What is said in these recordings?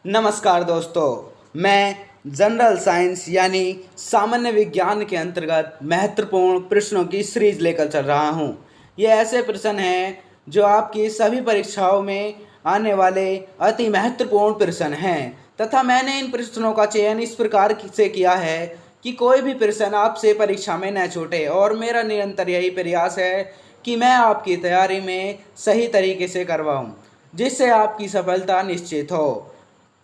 नमस्कार दोस्तों, मैं जनरल साइंस यानी सामान्य विज्ञान के अंतर्गत महत्वपूर्ण प्रश्नों की सीरीज लेकर चल रहा हूँ। ये ऐसे प्रश्न हैं जो आपकी सभी परीक्षाओं में आने वाले अति महत्वपूर्ण प्रश्न हैं तथा मैंने इन प्रश्नों का चयन इस प्रकार से किया है कि कोई भी प्रश्न आपसे परीक्षा में न छूटे और मेरा निरंतर यही प्रयास है कि मैं आपकी तैयारी में सही तरीके से करवाऊँ, जिससे आपकी सफलता निश्चित हो।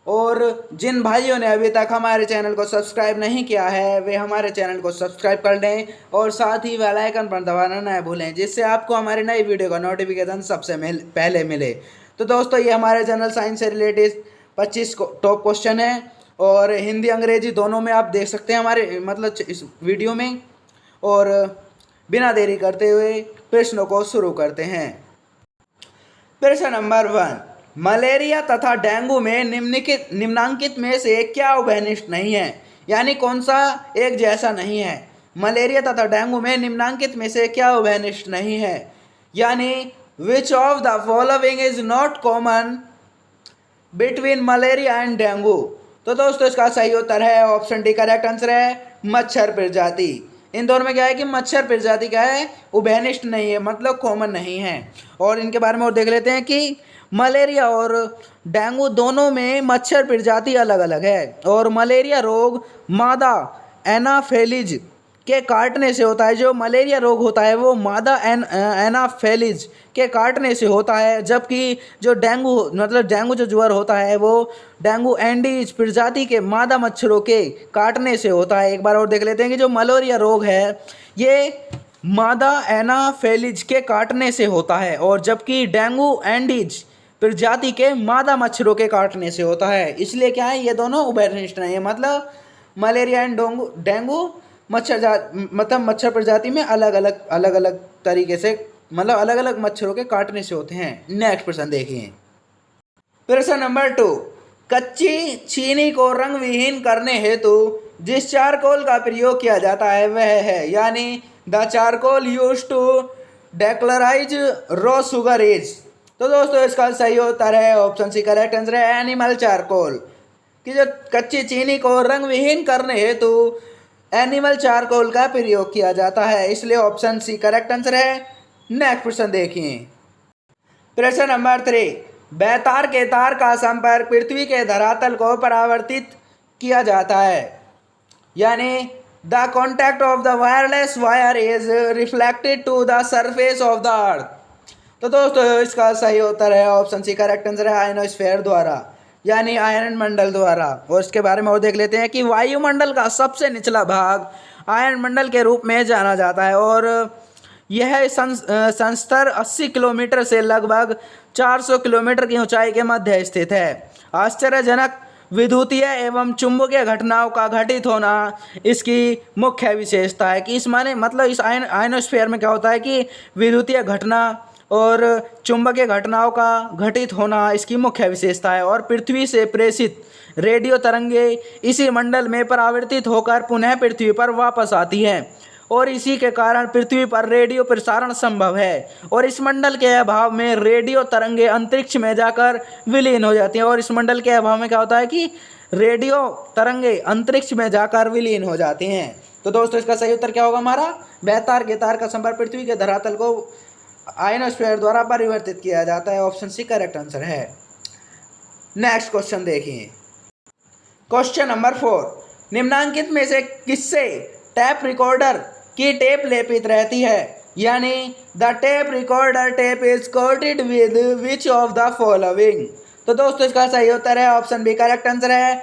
और जिन भाइयों ने अभी तक हमारे चैनल को सब्सक्राइब नहीं किया है वे हमारे चैनल को सब्सक्राइब कर लें और साथ ही बेल आइकन पर दबाना न भूलें, जिससे आपको हमारी नई वीडियो का नोटिफिकेशन सबसे पहले मिले। तो दोस्तों, ये हमारे जनरल साइंस से रिलेटेड 25 टॉप क्वेश्चन है और हिंदी अंग्रेजी दोनों में आप देख सकते हैं हमारे इस वीडियो में। और बिना देरी करते हुए प्रश्नों को शुरू करते हैं। प्रश्न नंबर 1, मलेरिया तथा डेंगू में निम्नांकित में से क्या उभयनिष्ठ नहीं है, यानी कौन सा एक जैसा नहीं है। मलेरिया तथा डेंगू में निम्नांकित में से क्या उभयनिष्ठ नहीं है, यानी which of the following is not common between malaria and dengue. तो दोस्तों, इसका सही उत्तर है ऑप्शन डी, करेक्ट आंसर है मच्छर प्रजाति। इन दोनों में क्या है कि मच्छर प्रजाति क्या है, उभयनिष्ठ नहीं है, मतलब कॉमन नहीं है। और इनके बारे में और देख लेते हैं कि मलेरिया और डेंगू दोनों में मच्छर प्रजाति अलग अलग है और मलेरिया रोग मादा एनाफेलिज के काटने से होता है। जो मलेरिया रोग होता है वो मादा एनाफेलिज के काटने से होता है, जबकि जो डेंगू जो ज्वर होता है वो डेंगू एंडीज प्रजाति के मादा मच्छरों के काटने से होता है। एक बार और देख लेते हैं कि जो मलेरिया रोग है ये मादा एनाफेलिज के काटने से होता है और जबकि डेंगू एंडीज प्रजाति के मादा मच्छरों के काटने से होता है। इसलिए क्या है, ये दोनों उभयनिष्ठ नहीं है, मतलब मलेरिया एंड डेंगू मच्छर प्रजाति में अलग अलग तरीके से, मतलब अलग अलग मच्छरों के काटने से होते हैं। नेक्स्ट प्रश्न देखिए। प्रश्न नंबर 2, कच्ची चीनी को रंग विहीन करने हेतु जिस चारकोल का प्रयोग किया जाता है वह है, यानी the charcoal use to decolourise raw sugar is. तो दोस्तों, इसका सही उत्तर है ऑप्शन सी, करेक्ट आंसर है एनिमल चारकोल। कि जो कच्ची चीनी को रंग विहीन करने हेतु एनिमल चारकोल का प्रयोग किया जाता है, इसलिए ऑप्शन सी करेक्ट आंसर है। नेक्स्ट प्रश्न देखिए। प्रश्न नंबर 3, बेतार के तार का संपर्क पृथ्वी के धरातल को परावर्तित किया जाता है, यानी the contact of the wireless wire is reflected to the surface of the earth. तो दोस्तों, इसका सही उत्तर है ऑप्शन सी, करेक्ट आंसर है आयनोस्फीयर द्वारा, यानी आयन मंडल द्वारा। और इसके बारे में और देख लेते हैं कि वायुमंडल का सबसे निचला भाग आयन मंडल के रूप में जाना जाता है और यह संस्तर 80 किलोमीटर से लगभग 400 किलोमीटर की ऊंचाई के मध्य स्थित है। आश्चर्यजनक विद्युतीय एवं चुंबकीय घटनाओं का घटित होना इसकी मुख्य विशेषता है। कि इस इस आयनोस्फीयर में क्या होता है कि विद्युतीय घटना और चुंबकीय घटनाओं का घटित होना इसकी मुख्य विशेषता है और पृथ्वी से प्रेषित रेडियो तरंगे इसी मंडल में परावर्तित होकर पुनः पृथ्वी पर वापस आती हैं और इसी के कारण पृथ्वी पर रेडियो प्रसारण संभव है। और इस मंडल के अभाव में रेडियो तरंगे अंतरिक्ष में जाकर विलीन हो जाती हैं और इस मंडल के अभाव में क्या होता है कि रेडियो तरंगे अंतरिक्ष में जाकर विलीन हो जाती हैं। तो दोस्तों, इसका सही उत्तर क्या होगा हमारा, बेतार के तार का संपर्क पृथ्वी के धरातल को आयनोस्फीयर द्वारा परिवर्तित किया जाता है, ऑप्शन सी करेक्ट आंसर है। नेक्स्ट क्वेश्चन देखिए। क्वेश्चन नंबर 4, निम्नांकित में से किससे टेप रिकॉर्डर की टेप लेपित रहती है, यानी the tape recorder tape is coated with which of the following. तो दोस्तों, इसका सही उत्तर है ऑप्शन बी, करेक्ट आंसर है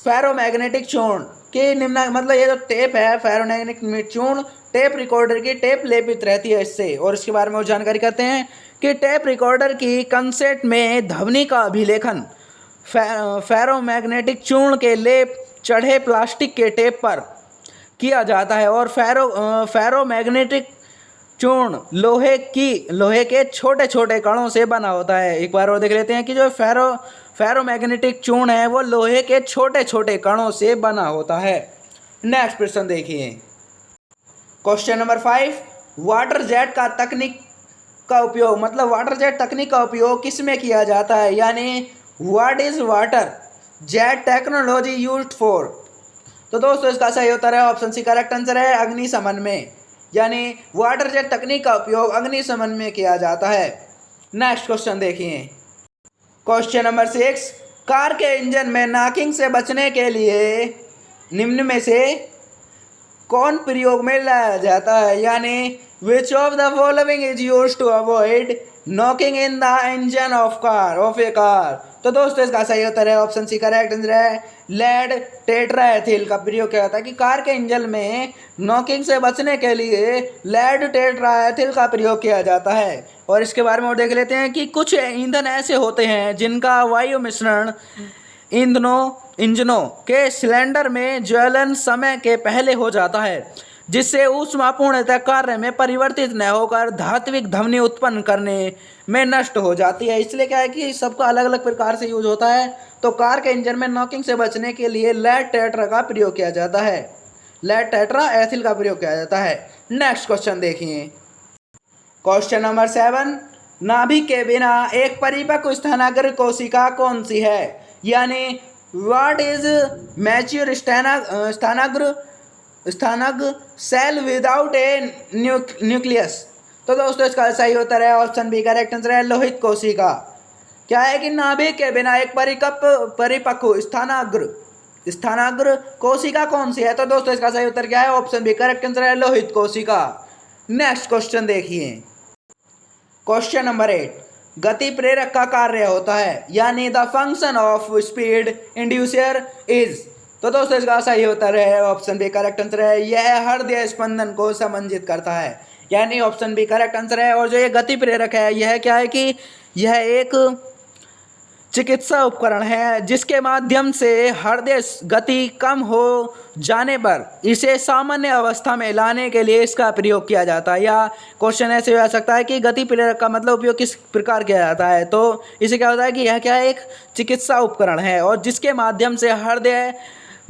फेरोमैग्नेटिक चूर्ण। कि ये जो टेप है फेरोमैग्नेटिक चूर्ण टेप रिकॉर्डर की टेप लेपित रहती है इससे। और इसके बारे में और जानकारी करते हैं कि टेप रिकॉर्डर की कंसेट में ध्वनि का अभिलेखन फेरोमैग्नेटिक चूर्ण के लेप चढ़े प्लास्टिक के टेप पर किया जाता है और फेरोमैग्नेटिक चूर्ण लोहे के छोटे छोटे कणों से बना होता है। एक बार और देख लेते हैं कि जो फेरोमैग्नेटिक चूर्ण है वो लोहे के छोटे छोटे कणों से बना होता है। नेक्स्ट प्रश्न देखिए। क्वेश्चन नंबर 5, वाटर जेट तकनीक का उपयोग किस में किया जाता है, यानी what is water jet technology used for. तो दोस्तों इसका सही उत्तर है ऑप्शन सी करेक्ट आंसर है अग्निशमन में, यानी वाटर जेट तकनीक का उपयोग अग्निशमन में किया जाता है। नेक्स्ट क्वेश्चन देखिए, क्वेश्चन नंबर 6, कार के इंजन में नॉकिंग से बचने के लिए निम्न में से कौन प्रयोग में लाया जाता है, यानी which of the following is used to avoid knocking in the engine of a car. तो दोस्तों इसका सही उत्तर है ऑप्शन सी करेक्ट आंसर है लेड टेट्राएथिल का प्रयोग किया जाता है कि कार के इंजन में नॉकिंग से बचने के लिए लेड टेट्राएथिल का प्रयोग किया जाता है। और इसके बारे में और देख लेते हैं कि कुछ ईंधन ऐसे होते हैं जिनका वायु मिश्रण इंजनों के सिलेंडर में ज्वलन समय के पहले हो जाता है, जिससे ऊष्मापूर्णतः कार्य में परिवर्तित न होकर धात्विक ध्वनि उत्पन्न करने में नष्ट हो जाती है। इसलिए क्या है कि सबका अलग अलग प्रकार से यूज होता है। तो कार के इंजन में नॉकिंग से बचने के लिए लेड टेट्रा का प्रयोग किया जाता है, लेड टेट्रा एथिल का प्रयोग किया जाता है। नेक्स्ट क्वेश्चन देखिए, क्वेश्चन नंबर 7, नाभिक के बिना एक परिपक्व स्तनाग्र कोशिका कौन सी है, यानी व्हाट इज मैच्योर स्तनाग्र सेल विदाउट ए न्यूक्लियस। तो दोस्तों इसका सही उत्तर है ऑप्शन बी करेक्ट आंसर है लोहित कोशिका। क्या है कि नाभिक के बिना एक परिपक्व स्तनाग्र कोशिका कौन सी है। तो दोस्तों इसका सही उत्तर क्या है ऑप्शन बी करेक्ट आंसर है लोहित कोशिका। नेक्स्ट क्वेश्चन देखिए, क्वेश्चन नंबर 8, गति प्रेरक का कार्य होता है, यानी the function of speed inducer is. तो दोस्तों इसका सही उत्तर है ऑप्शन बी करेक्ट आंसर है यह हृदय स्पंदन को समंजित करता है, यानी ऑप्शन बी करेक्ट आंसर है। और जो ये गति प्रेरक है यह क्या है कि यह एक चिकित्सा उपकरण है जिसके माध्यम से हृदय गति कम हो जाने पर इसे सामान्य अवस्था में लाने के लिए इसका प्रयोग किया जाता है। या क्वेश्चन ऐसे हो सकता है कि गति प्रेरक का मतलब उपयोग किस प्रकार किया जाता है। तो इसे क्या होता है कि यह क्या है, एक चिकित्सा उपकरण है और जिसके माध्यम से हृदय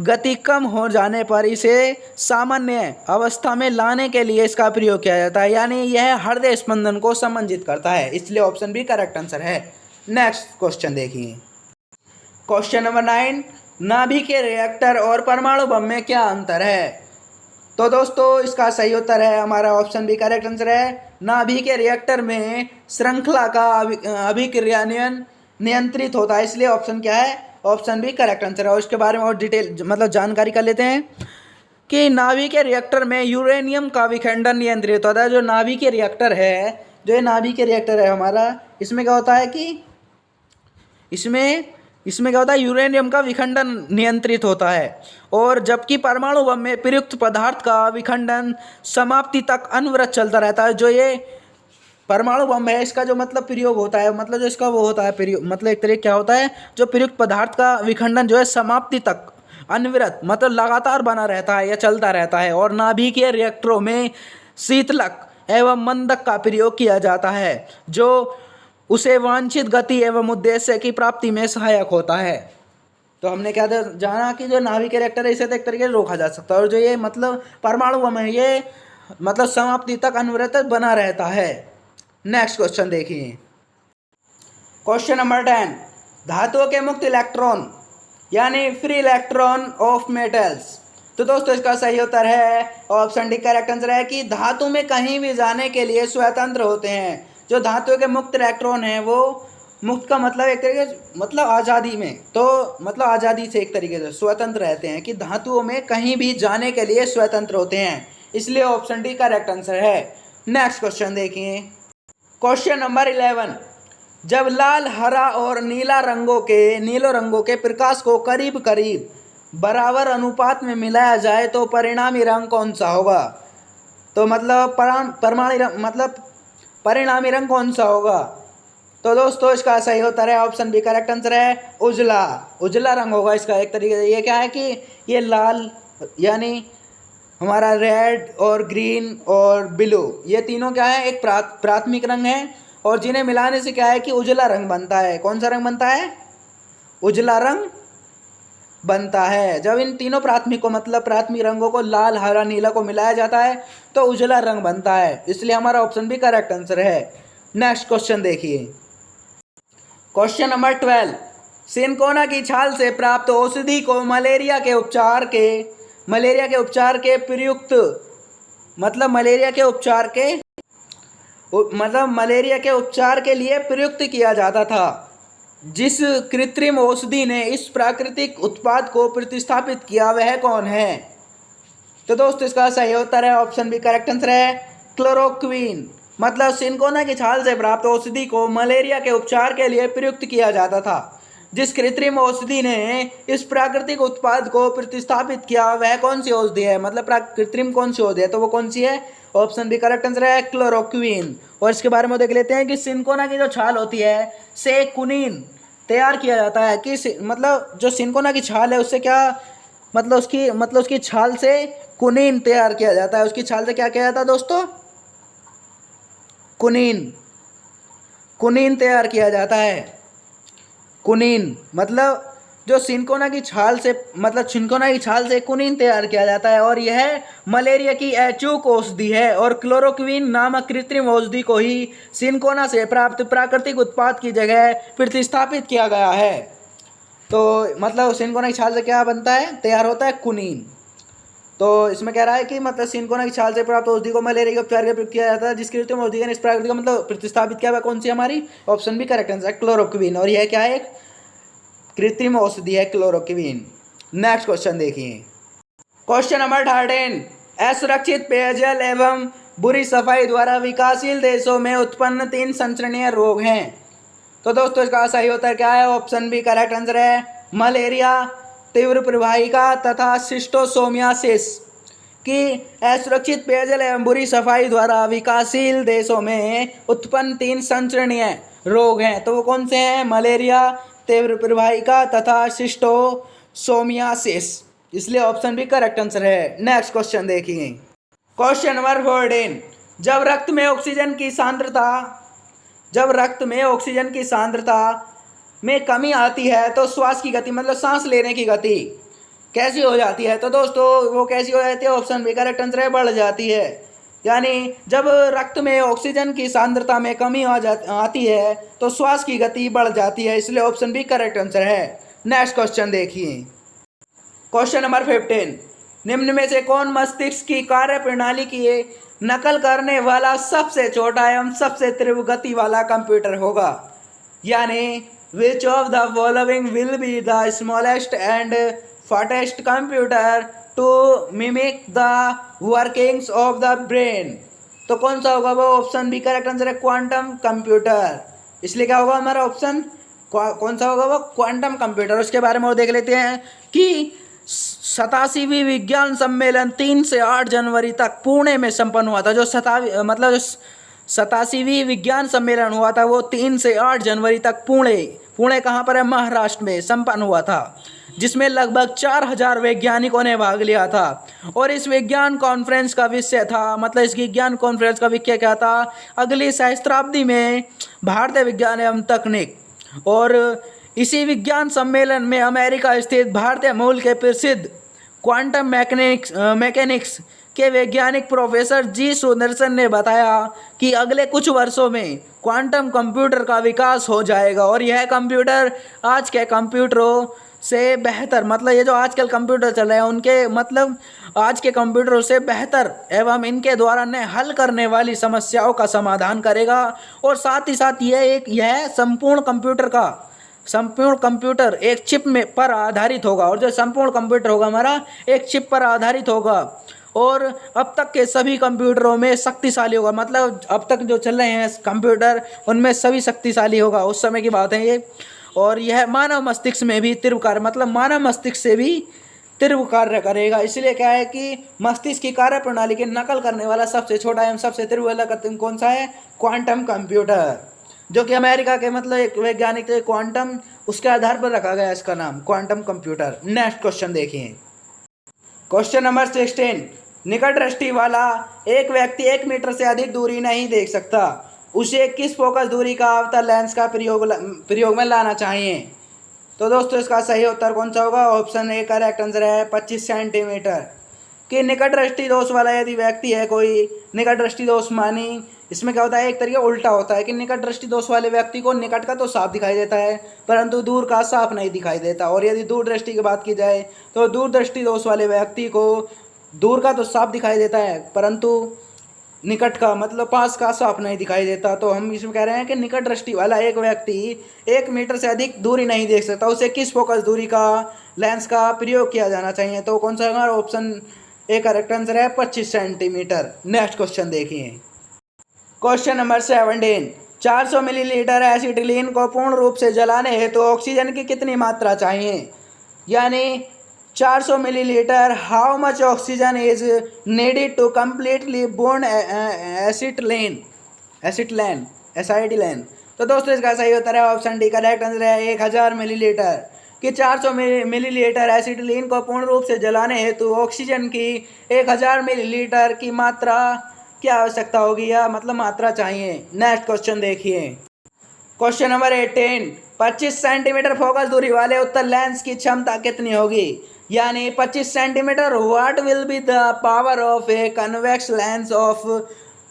गति कम हो जाने पर इसे सामान्य अवस्था में लाने के लिए इसका प्रयोग किया जाता है, यानी यह हृदय स्पंदन को समंजित करता है। इसलिए ऑप्शन बी करेक्ट आंसर है। नेक्स्ट क्वेश्चन देखिए, क्वेश्चन नंबर 9, नाभिक के रिएक्टर और परमाणु बम में क्या अंतर है। तो दोस्तों इसका सही उत्तर है हमारा ऑप्शन बी करेक्ट आंसर है नाभिक के रिएक्टर में श्रृंखला का अभिक्रियान्वयन नियंत्रित होता है, इसलिए ऑप्शन क्या है ऑप्शन बी करेक्ट आंसर है। और इसके बारे में और डिटेल मतलब जानकारी कर लेते हैं कि नाभिक के रिएक्टर में यूरेनियम का विखंडन नियंत्रित होता है। जो नाभिक के रिएक्टर है, जो ये नाभिक के रिएक्टर है हमारा, इसमें क्या होता है कि इसमें क्या होता है यूरेनियम का विखंडन नियंत्रित होता है। और जबकि परमाणु बम में प्रयुक्त पदार्थ का विखंडन समाप्ति तक अनवरत चलता रहता है। जो ये परमाणु बम है इसका जो मतलब प्रयोग होता है, मतलब जो इसका वो होता है प्रयोग, मतलब एक तरीके क्या होता है, जो प्रयुक्त पदार्थ का विखंडन जो है समाप्ति तक अनवरत मतलब लगातार बना रहता है या चलता रहता है। और नाभिकीय रिएक्टरों में शीतलक एवं मंदक का प्रयोग किया जाता है जो उसे वांछित गति एवं उद्देश्य की प्राप्ति में सहायक होता है। तो हमने क्या जाना कि जो नाभिक रिएक्टर है इसे तो एक तरीके से रोका जा सकता है, और जो ये मतलब परमाणु बम है ये मतलब समाप्ति तक अनवरत बना रहता है। नेक्स्ट क्वेश्चन देखिए, क्वेश्चन नंबर 10, धातुओं के मुक्त इलेक्ट्रॉन यानी फ्री इलेक्ट्रॉन ऑफ मेटल्स। तो दोस्तों इसका सही उत्तर है ऑप्शन डी करेक्ट आंसर है कि धातु में कहीं भी जाने के लिए स्वतंत्र होते हैं। जो धातुओं के मुक्त इलेक्ट्रॉन हैं वो मुक्त का मतलब एक तरीके से मतलब आज़ादी में, तो मतलब आज़ादी से एक तरीके से स्वतंत्र रहते हैं कि धातुओं में कहीं भी जाने के लिए स्वतंत्र होते हैं, इसलिए ऑप्शन डी करेक्ट आंसर है। नेक्स्ट क्वेश्चन देखिए, क्वेश्चन नंबर 11, जब लाल हरा और नीलो रंगों के प्रकाश को करीब करीब बराबर अनुपात में मिलाया जाए तो परिणामी रंग कौन सा होगा। तो मतलब परिणामी रंग कौन सा होगा। तो दोस्तों इसका सही उत्तर है ऑप्शन बी करेक्ट आंसर है उजला रंग होगा इसका। एक तरीके से ये क्या है कि ये लाल यानी हमारा रेड और ग्रीन और ब्लू ये तीनों क्या है एक प्राथमिक रंग है, और जिन्हें मिलाने से क्या है कि उजला रंग बनता है। कौन सा रंग बनता है, उजला रंग बनता है। जब इन तीनों प्राथमिक रंगों को लाल हरा नीला को मिलाया जाता है तो उजला रंग बनता है, इसलिए हमारा ऑप्शन भी करेक्ट आंसर है। नेक्स्ट क्वेश्चन देखिए, क्वेश्चन नंबर 12, सिनकोना की छाल से प्राप्त औषधि को मलेरिया के उपचार के प्रयुक्त मलेरिया के उपचार के लिए प्रयुक्त किया जाता था। जिस कृत्रिम औषधि ने इस प्राकृतिक उत्पाद को प्रतिस्थापित किया वह कौन है? तो दोस्तों इसका सही उत्तर है ऑप्शन बी करेक्ट आंसर है क्लोरोक्वीन। मतलब सिनकोना की छाल से प्राप्त औषधि को मलेरिया के उपचार के लिए प्रयुक्त किया जाता था। जिस कृत्रिम औषधि ने इस प्राकृतिक उत्पाद को प्रतिस्थापित किया वह कौन सी औषधि है? मतलब कृत्रिम कौन सी औषधि है, तो वो कौन सी है? ऑप्शन बी करेक्ट आंसर है क्लोरोक्वीन। और इसके बारे में देख लेते हैं कि सिनकोना की जो छाल होती है से कुनीन तैयार किया जाता है कि मतलब जो सिनकोना की छाल है उससे क्या उसकी छाल से कुनीन तैयार किया जाता है। उसकी छाल से क्या किया जाता है दोस्तों? कुनीन तैयार किया जाता है। कुनीन मतलब जो सिनकोना की छाल से कुनीन तैयार किया जाता है और यह मलेरिया की अचूक औषधि है। और क्लोरोक्वीन नामक कृत्रिम औषधि को ही सिनकोना से प्राप्त प्राकृतिक उत्पाद की जगह प्रतिस्थापित किया गया है। तो मतलब सिनकोना की छाल से क्या बनता है, तैयार होता है कुनीन। तो इसमें कह रहा है कि मतलब सिनकोना की छाल से प्राप्त औषधि को मलेरिया के उपचार के प्रयोग किया जाता है। जिस कृत्रिम औषधि ने इस प्राकृतिक प्रतिस्थापित किया, वह कौन सी हमारी? ऑप्शन बी करेक्ट आंसर है क्लोरोक्वीन। और यह क्या है? एक कृत्रिम औषधि है क्लोरोक्वीन। नेक्स्ट क्वेश्चन देखिए, क्वेश्चन नंबर 13। असुरक्षित पेयजल एवं बुरी सफाई द्वारा विकासशील देशों में उत्पन्न 3 संचरणीय रोग हैं। तो दोस्तों इसका सही उत्तर क्या है? ऑप्शन बी करेक्ट आंसर है मलेरिया, तीव्र प्रवाहिका तथा शिस्टोसोमियासिस। कि असुरक्षित पेयजल एवं बुरी सफाई द्वारा विकासशील देशों में उत्पन्न 3 संचरणीय रोग हैं। तो वो कौन से हैं? मलेरिया, तीव्र प्रवाहिका तथा शिस्टोसोमियासिस। इसलिए ऑप्शन बी करेक्ट आंसर है। नेक्स्ट क्वेश्चन देखिए, क्वेश्चन नंबर 14। जब रक्त में ऑक्सीजन की सांद्रता में कमी आती है तो श्वास की गति मतलब सांस लेने की गति कैसी हो जाती है? तो दोस्तों वो कैसी हो जाती है? ऑप्शन बी करेक्ट आंसर है बढ़ जाती है। यानी जब रक्त में ऑक्सीजन की सांद्रता में कमी आती है तो श्वास की गति बढ़ जाती है। इसलिए ऑप्शन बी करेक्ट आंसर है। नेक्स्ट क्वेश्चन देखिए, क्वेश्चन नंबर 15। निम्न में से कौन मस्तिष्क की कार्य प्रणाली की नकल करने वाला सबसे छोटा एवं सबसे तीव्र गति वाला कंप्यूटर होगा? यानी which of the following will be the smallest and fastest computer to mimic the workings of the brain? तो कौन सा होगा वो? ऑप्शन बी करेक्ट आंसर है क्वांटम कंप्यूटर। इसलिए क्या होगा हमारा ऑप्शन? कौन सा होगा वो? Quantum computer. उसके बारे में और देख लेते हैं कि 87वीं विज्ञान सम्मेलन 3 से 8 जनवरी तक पुणे में संपन्न हुआ था। जो 87वीं विज्ञान सम्मेलन हुआ था वो 3 से 8 जनवरी तक पुणे कहाँ पर है? महाराष्ट्र में संपन्न हुआ था, जिसमें लगभग 4000 वैज्ञानिकों ने भाग लिया था। और इस विज्ञान कॉन्फ्रेंस का विषय क्या था? अगली सहस्त्राब्दी में भारतीय विज्ञान एवं तकनीक। और इसी विज्ञान सम्मेलन में अमेरिका स्थित भारतीय मूल के प्रसिद्ध क्वांटम मैकेनिक्स के वैज्ञानिक प्रोफेसर जी सुदर्शन ने बताया कि अगले कुछ वर्षों में क्वांटम कंप्यूटर का विकास हो जाएगा। और यह कंप्यूटर आज के कंप्यूटरों से बेहतर, मतलब ये जो आजकल कंप्यूटर चल रहे हैं उनके मतलब आज के कंप्यूटरों से बेहतर एवं इनके द्वारा न हल करने वाली समस्याओं का समाधान करेगा। और साथ ही साथ यह संपूर्ण कंप्यूटर एक चिप पर आधारित होगा। और जो संपूर्ण कंप्यूटर होगा हमारा एक चिप पर आधारित होगा और अब तक के सभी कंप्यूटरों में शक्तिशाली होगा। मतलब अब तक जो चल रहे हैं कंप्यूटर उनमें सभी शक्तिशाली होगा, उस समय की बात है ये। और यह मानव मस्तिष्क में भी तीव्र कार्य मतलब मानव मस्तिष्क से भी तीव्र कार्य करेगा। इसलिए क्या है कि मस्तिष्क की कार्य प्रणाली की नकल करने वाला सबसे छोटा एवं सबसे तीव्र वाला कौन सा है? क्वांटम कंप्यूटर, जो कि अमेरिका के मतलब एक वैज्ञानिक थे क्वांटम, उसके आधार पर रखा गया इसका नाम क्वांटम कंप्यूटर। नेक्स्ट क्वेश्चन देखिए, क्वेश्चन नंबर 16। निकट दृष्टि वाला एक व्यक्ति 1 मीटर से अधिक दूरी नहीं देख सकता, उसे किस फोकस दूरी का अवतल लेंस का प्रयोग में लाना चाहिए? तो दोस्तों इसका सही उत्तर कौन सा होगा? ऑप्शन ए करेक्ट आंसर है 25 सेंटीमीटर। कि निकट दृष्टि दोष वाला यदि व्यक्ति है कोई, निकट दृष्टि दोष मानी इसमें क्या होता है, एक तरीके उल्टा होता है कि निकट दृष्टि दोष वाले व्यक्ति को निकट का तो साफ दिखाई देता है परंतु दूर का साफ नहीं दिखाई देता। और यदि दूर दृष्टि की बात की जाए तो दूर दृष्टि दोष वाले व्यक्ति को दूर का तो साफ दिखाई देता है परंतु निकट का मतलब पास का साफ नहीं दिखाई देता। तो हम इसमें कह रहे हैं कि निकट दृष्टि वाला एक व्यक्ति 1 मीटर से अधिक दूरी नहीं देख सकता, उसे किस फोकस दूरी का लेंस का प्रयोग किया जाना चाहिए। तो कौन सा हमारा ऑप्शन ए करेक्ट आंसर है 25 सेंटीमीटर। नेक्स्ट क्वेश्चन देखिए, क्वेश्चन नंबर 17, 400 मिलीलीटर एसिटिलीन को पूर्ण रूप से जलाने हेतु तो ऑक्सीजन की कितनी मात्रा चाहिए, यानी 400 millilitre how much oxygen is needed to completely burn acetylene. तो दोस्तों इसका सही उत्तर है ऑप्शन डी, करेक्ट आंसर है 1000 मिलीलीटर। कि 400 मिलीलीटर एसिटिलीन को पूर्ण रूप से जलाने हेतु तो ऑक्सीजन की 1000 मिलीलीटर की मात्रा की आवश्यकता होगी या मतलब मात्रा चाहिए। नेक्स्ट क्वेश्चन देखिए, क्वेश्चन नंबर 18, 25 सेंटीमीटर फोकस दूरी वाले उत्तल लेंस की क्षमता कितनी होगी, यानी 25 centimetre what will be the power of a convex lens of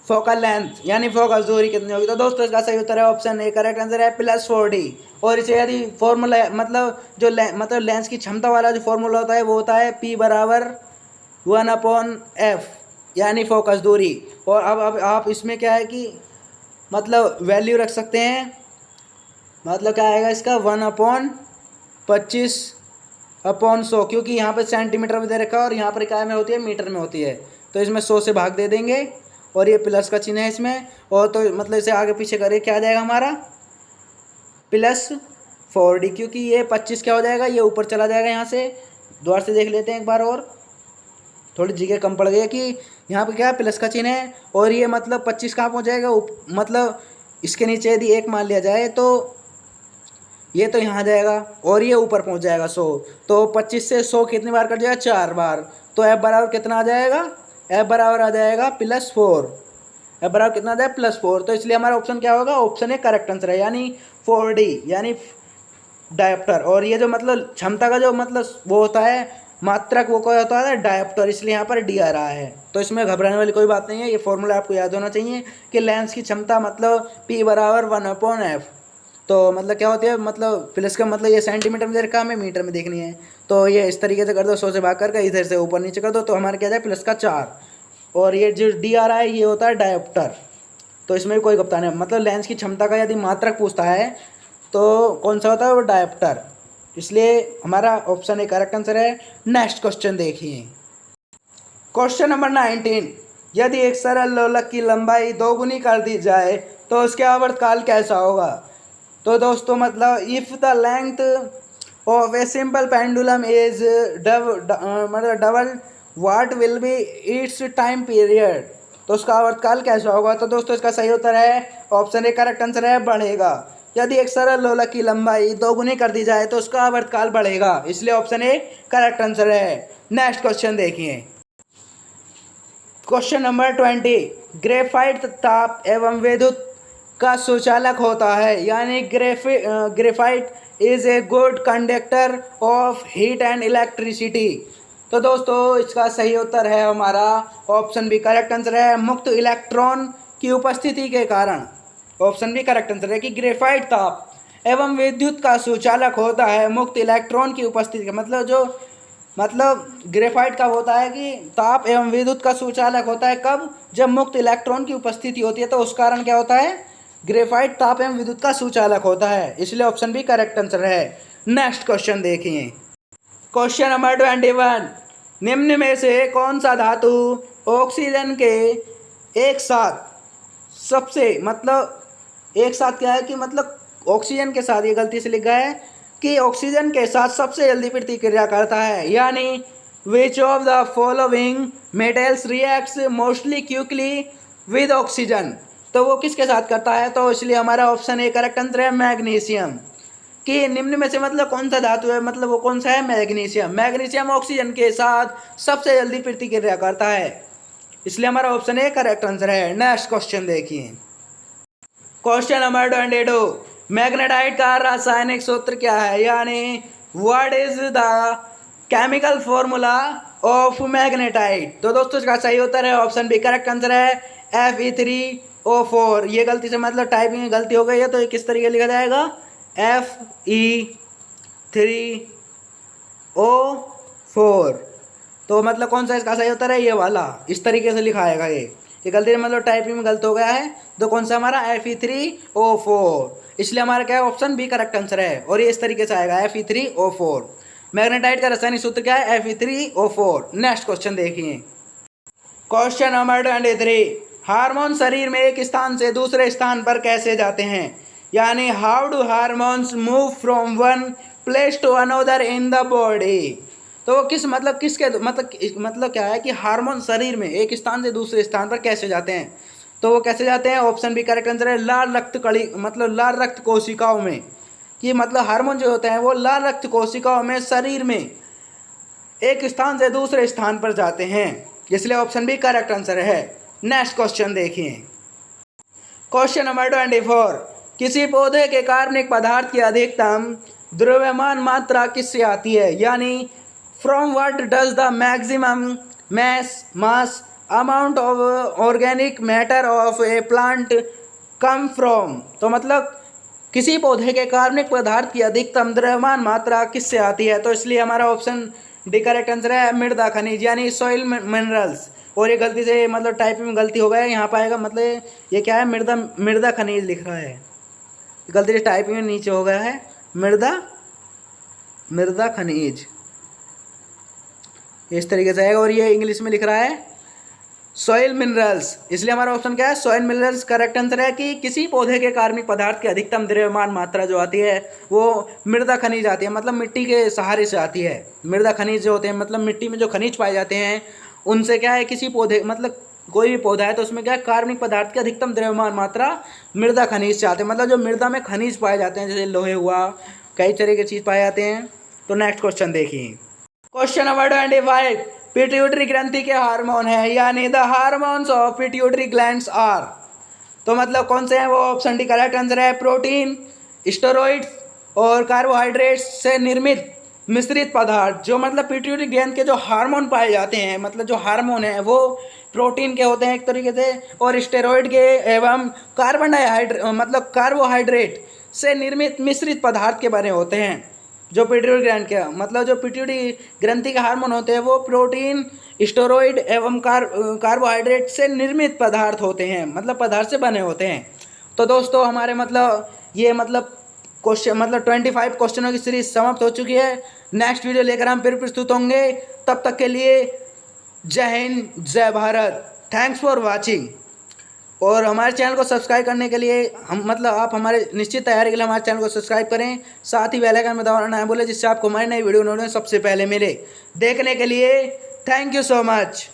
focal length, यानी फोकस दूरी कितनी होगी। तो दोस्तों इसका सही उत्तर है ऑप्शन ए, करेक्ट आंसर है +40। और इसे यदि फॉर्मूला मतलब जो मतलब लेंस की क्षमता वाला जो फॉर्मूला होता है वो होता है P बराबर 1/f, यानी फोकस दूरी। और अब आप इसमें क्या है कि मतलब वैल्यू रख सकते हैं, मतलब क्या आएगा इसका 1/25/100, क्योंकि यहाँ पे सेंटीमीटर में दे रखा है और यहाँ पर क्या में होती है, मीटर में होती है। तो इसमें 100 से भाग दे देंगे और ये प्लस का चिन्ह है इसमें, और तो मतलब इसे आगे पीछे करें क्या आ जाएगा हमारा +40, क्योंकि ये 25 क्या हो जाएगा, ये ऊपर चला जाएगा। यहाँ से दोबारा से देख लेते हैं एक बार, और थोड़ी जगह कम पड़ गई है कि यहाँ पे क्या है प्लस का चिन्ह है और ये मतलब 25 कहाँ पहुँच जाएगा, मतलब इसके नीचे यदि 1 मान लिया जाए तो ये तो यहाँ जाएगा और ये ऊपर पहुँच जाएगा 100। तो 25 से 100 कितनी बार कट जाएगा, 4 बार। तो F बराबर कितना आ जाएगा, F बराबर आ जाएगा +4। F बराबर कितना आ जाएगा +4। तो इसलिए हमारा ऑप्शन क्या होगा, ऑप्शन ए करेक्ट आंसर है, यानी 4D यानी डायोप्टर। और ये जो मतलब क्षमता का जो मतलब वो होता है मात्रक, वो क्या होता है डायोप्टर, इसलिए यहाँ पर डी आ रहा है। तो इसमें घबराने वाली कोई बात नहीं है, ये फॉर्मूला आपको याद होना चाहिए कि लेंस की क्षमता मतलब P बराबर 1/f। तो मतलब क्या होती है, मतलब प्लस का मतलब ये सेंटीमीटर में दे रखा है, हमें मीटर में देखनी है। तो ये इस तरीके से कर दो, 100 से भाग करके इधर से ऊपर नीचे कर दो, तो हमारे क्या जाए +4। और ये जो डी आ रहा है ये होता है डायोप्टर। तो इसमें भी कोई गप्ता नहीं, मतलब लेंस की क्षमता का यदि मात्रक पूछता है तो कौन सा होता है, वो डायोप्टर। इसलिए हमारा ऑप्शन ए करेक्ट आंसर है। नेक्स्ट क्वेश्चन देखिए, क्वेश्चन नंबर 19, यदि एक सरल लोलक की लंबाई 2 गुनी कर दी जाए तो उसके आवर्तकाल कैसा होगा। तो दोस्तों मतलब if the length of a simple pendulum is double what will be it's time period. तो उसका आवर्तकाल कैसा होगा। तो दोस्तों इसका सही उत्तर है ऑप्शन ए, करेक्ट आंसर है बढ़ेगा। यदि एक सरल लोलक की लंबाई 2 गुनी कर दी जाए तो उसका आवर्तकाल बढ़ेगा, इसलिए ऑप्शन ए करेक्ट आंसर है। नेक्स्ट क्वेश्चन देखिए, क्वेश्चन नंबर 20, ग्रेफाइट ताप एवं विद्युत का सुचालक होता है, यानी graphite is a good conductor of heat and electricity. तो दोस्तों इसका सही उत्तर है हमारा ऑप्शन बी, करेक्ट आंसर है मुक्त इलेक्ट्रॉन की उपस्थिति के कारण। ऑप्शन बी करेक्ट आंसर है कि ग्रेफाइट ताप एवं विद्युत का सुचालक होता है मुक्त इलेक्ट्रॉन की उपस्थिति का मतलब ग्रेफाइट का होता है कि ताप एवं विद्युत का सुचालक होता है कब, जब मुक्त इलेक्ट्रॉन की उपस्थिति होती है। तो उस कारण क्या होता है, ग्रेफाइट ताप एवं विद्युत का सुचालक होता है, इसलिए ऑप्शन बी करेक्ट आंसर है। नेक्स्ट क्वेश्चन देखिए, क्वेश्चन नंबर 21, निम्न में से कौन सा धातु ऑक्सीजन के एक साथ सबसे मतलब एक साथ क्या है कि मतलब ऑक्सीजन के साथ, ये गलती से लिखा है कि ऑक्सीजन के साथ सबसे जल्दी प्रतिक्रिया करता है, यानी which of the following metals reacts mostly quickly with oxygen. तो वो किसके साथ करता है, तो इसलिए हमारा ऑप्शन ए करेक्ट आंसर है मैग्नीशियम। कि निम्न में से मतलब कौन सा धातु है, मतलब वो कौन सा है, मैग्नीशियम। मैग्नीशियम ऑक्सीजन के साथ सबसे जल्दी प्रतिक्रिया करता है, इसलिए हमारा ऑप्शन ए करेक्ट आंसर है। नेक्स्ट क्वेश्चन देखिए, क्वेश्चन नंबर 22, मैग्नेटाइट का रासायनिक सूत्र क्या है, यानी what is the chemical formula of magnetite. तो दोस्तों इसका सही उत्तर है ऑप्शन बी, करेक्ट आंसर है Fe3O4। ये गलती से मतलब टाइपिंग में गलती हो गई है, तो ये किस तरीके लिखा जाएगा, Fe3O4। तो मतलब कौन सा इसका सही उत्तर है, ये वाला, इस तरीके से लिखा आएगा। ये गलती से मतलब टाइपिंग में गलत हो गया है, तो कौन सा हमारा Fe3O4, इसलिए हमारा क्या है, ऑप्शन बी करेक्ट आंसर है। और ये इस तरीके से आएगा Fe3O4। मैग्नेटाइट का रासायनिक सूत्र क्या है, Fe3O4। नेक्स्ट क्वेश्चन देखिए, क्वेश्चन नंबर 23, हार्मोन शरीर में एक स्थान से दूसरे स्थान पर कैसे जाते हैं, यानी how do hormones move from one place to another in the body. तो किस मतलब किसके मतलब क्या है कि हार्मोन शरीर में एक स्थान से दूसरे स्थान पर कैसे जाते हैं, तो वो कैसे जाते हैं, ऑप्शन बी करेक्ट आंसर है, लाल रक्त कणी मतलब लाल रक्त कोशिकाओं में। कि मतलब हार्मोन जो होते हैं वो लाल रक्त कोशिकाओं में शरीर में एक स्थान से दूसरे स्थान पर जाते हैं, इसलिए ऑप्शन बी करेक्ट आंसर है। नेक्स्ट क्वेश्चन देखिए, क्वेश्चन नंबर 24, किसी पौधे के कार्बनिक पदार्थ की अधिकतम द्रव्यमान मात्रा किससे आती है, यानी from what does the maximum mass amount of organic matter of A plant come from. तो मतलब किसी पौधे के कार्बनिक पदार्थ की अधिकतम द्रव्यमान मात्रा किससे आती है, तो इसलिए हमारा ऑप्शन डी करेक्ट आंसर है, मृदा खनिज यानी सॉइल मिनरल्स। और ये गलती से मतलब टाइपिंग में गलती हो गया है, यहाँ पर आएगा मतलब ये क्या है, मृदा खनिज लिख रहा है, गलती से टाइपिंग में नीचे हो गया है मृदा खनिज, इस तरीके से आएगा। और ये इंग्लिश में लिख रहा है सॉइल मिनरल्स, इसलिए हमारा ऑप्शन क्या है, सॉइल मिनरल्स करेक्ट आंसर है। कि किसी पौधे के कार्बनिक पदार्थ की अधिकतम द्रव्यमान मात्रा जो आती है वो मृदा खनिज आती है, मतलब मिट्टी के सहारे से आती है। मृदा खनिज जो होते हैं मतलब मिट्टी में जो खनिज पाए जाते हैं उनसे क्या है, किसी पौधे मतलब कोई भी पौधा है तो उसमें क्या है, कार्बनिक पदार्थ की अधिकतम द्रव्यमान मात्रा मृदा खनिज से आते हैं, मतलब जो मृदा में खनिज पाए जाते हैं, जैसे लोहे हुआ, कई तरह की चीज़ पाए जाते हैं। तो नेक्स्ट क्वेश्चन देखिए, क्वेश्चन नंबर 25, पिट्यूटरी ग्रंथि के हार्मोन है, यानी the hormones of pituitary glands are. तो मतलब कौन से हैं वो, ऑप्शन डी करेक्ट आंसर है, प्रोटीन, स्टेरॉइड्स और कार्बोहाइड्रेट्स से निर्मित मिश्रित पदार्थ। जो मतलब पिट्यूटरी ग्लैंड के जो हार्मोन पाए जाते हैं, मतलब जो हार्मोन है वो प्रोटीन के होते हैं एक तरीके से, और स्टेरॉइड के एवं कार्बोहाइड्रेट से निर्मित मिश्रित पदार्थ के बने होते हैं। जो पिट्यूटरी ग्लैंड के मतलब जो पिट्यूटरी ग्रंथि के हार्मोन होते हैं वो प्रोटीन, स्टेरॉइड एवं कार्बोहाइड्रेट से निर्मित पदार्थ होते हैं, मतलब पदार्थ से बने होते हैं। तो दोस्तों हमारे मतलब ये मतलब क्वेश्चन मतलब 25 क्वेश्चनों की सीरीज समाप्त हो चुकी है। नेक्स्ट वीडियो लेकर हम फिर प्रस्तुत होंगे, तब तक के लिए जय हिंद, जय भारत, थैंक्स फॉर वॉचिंग। और हमारे चैनल को सब्सक्राइब करने के लिए आप हमारे निश्चित तैयारी के लिए हमारे चैनल को सब्सक्राइब करें, साथ ही बेल आइकन में दबाना ना भूलें, जिससे आपको हमारी नई वीडियो नोटिफिकेशन सबसे पहले मिले। देखने के लिए थैंक यू सो मच।